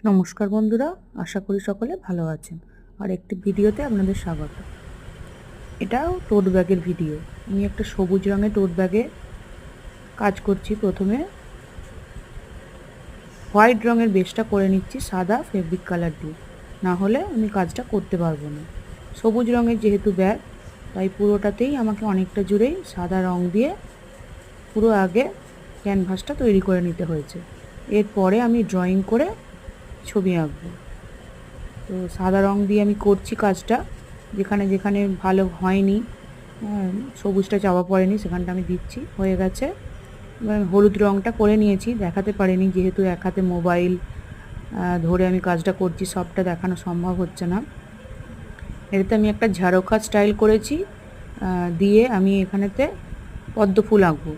নমস্কার বন্ধুরা, আশা করি সকলে ভালো আছেন। আর একটি ভিডিওতে আপনাদের স্বাগত। এটাও টোট ব্যাগের ভিডিও। আমি একটা সবুজ রঙের টোট ব্যাগে কাজ করছি। প্রথমে হোয়াইট রঙের বেসটা করে নিচ্ছি সাদা ফেব্রিক কালার দিয়ে, না হলে আমি কাজটা করতে পারবো না। সবুজ রঙের যেহেতু ব্যাগ, তাই পুরোটাতেই আমাকে অনেকটা জুড়েই সাদা রঙ দিয়ে পুরো আগে ক্যানভাসটা তৈরি করে নিতে হয়েছে। এরপরে আমি ড্রয়িং করে ছবি আঁকবো। তো সাদা রং দিয়ে আমি করছি কাজটা। যেখানে যেখানে ভালো হয়নি, সবুজটা চাপা পড়েনি, সেখানটা আমি দিচ্ছি। হয়ে গেছে। এবার হলুদ রংটা করে নিয়েছি, দেখাতে পারিনি যেহেতু এক হাতে মোবাইল ধরে আমি কাজটা করছি, সবটা দেখানো সম্ভব হচ্ছে না। এটাতে আমি একটা ঝাড়খা স্টাইল করেছি, দিয়ে আমি এখানেতে পদ্ম ফুল আঁকবো।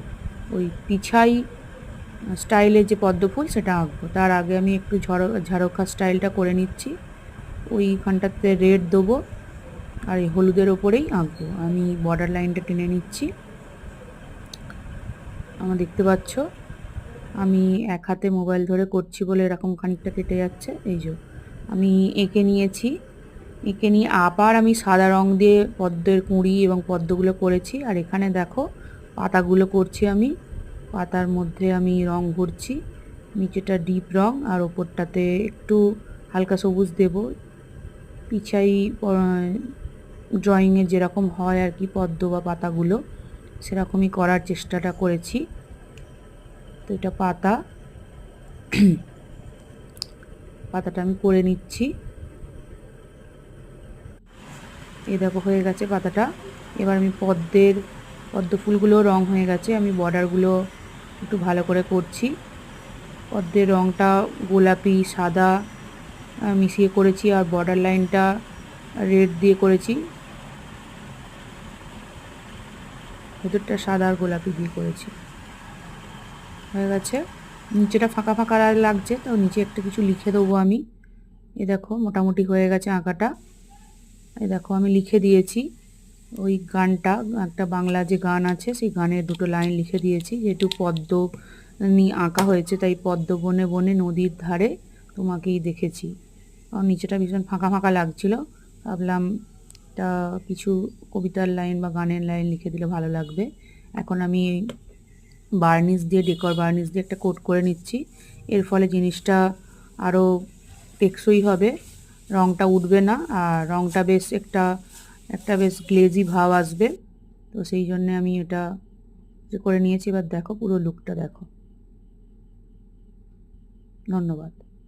ওই পিছাই স্টাইলের যে পদ্ম ফুল সেটা আঁকবো। তার আগে আমি একটু ঝাড়খা স্টাইলটা করে নিচ্ছি। ওইখানটাতে রেড দেবো আর এই হলুদের ওপরেই আঁকবো। আমি বর্ডার লাইনটা টেনে নিচ্ছি। আমার দেখতে পাচ্ছ আমি এক হাতে মোবাইল ধরে করছি বলে এরকম খানিকটা কেটে যাচ্ছে। এই যে আমি এঁকে নিয়েছি। এঁকে নিয়ে আবার আমি সাদা রং দিয়ে পদ্মের কুঁড়ি এবং পদ্মগুলো করেছি। আর এখানে দেখো পাতাগুলো করছি আমি। পাতার মধ্যে আমি রং ভরছি, নিচেটা ডিপ রং আর ওপরটাতে একটু হালকা সবুজ দেব। পিছাই ড্রয়িংয়ে যেরকম হয় আর কি, পদ্ম বা পাতাগুলো সেরকমই করার চেষ্টাটা করেছি। তো এটা পাতাটা আমি করে নিচ্ছি। এই দেখো হয়ে গেছে পাতাটা। এবার আমি পদ্ম ফুলগুলো রং হয়ে গেছে, আমি বর্ডারগুলো একটু ভালো করে করছি। পদ্মের রংটা গোলাপি সাদা মিশিয়ে করেছি, আর বর্ডার লাইনটা রেড দিয়ে করেছি, ভেতরটা সাদা আর গোলাপি দিয়ে করেছি। হয়ে গেছে। নিচেটা ফাঁকা ফাঁকা লাগছে, তো নিচে একটা কিছু লিখে দেবো আমি। এ দেখো মোটামুটি হয়ে গেছে আঁকাটা। এই দেখো আমি লিখে দিয়েছি ওই গানটা, একটা বাংলা যে গান আছে সেই গানের দুটো লাইন লিখে দিয়েছি। যেহেতু পদ্ম নিয়ে আঁকা হয়েছে, তাই পদ্ম বনে বনে নদীর ধারে তোমাকেই দেখেছি। আর নিচেটা ভীষণ ফাঁকা ফাঁকা লাগছিল, ভাবলাম এটা কিছু কবিতার লাইন বা গানের লাইন লিখে দিলে ভালো লাগবে। এখন আমি বার্নিশ দিয়ে, ডেকর বার্নিশ দিয়ে একটা কোট করে নিচ্ছি। এর ফলে জিনিসটা আরও টেকসই হবে, রঙটা উঠবে না, আর রঙটা বেশ একটা বেশ গ্লেজি ভাব আসবে। তো সেই জন্যে আমি এটা করে নিয়েছি। এবার দেখো পুরো লুকটা দেখো। ধন্যবাদ।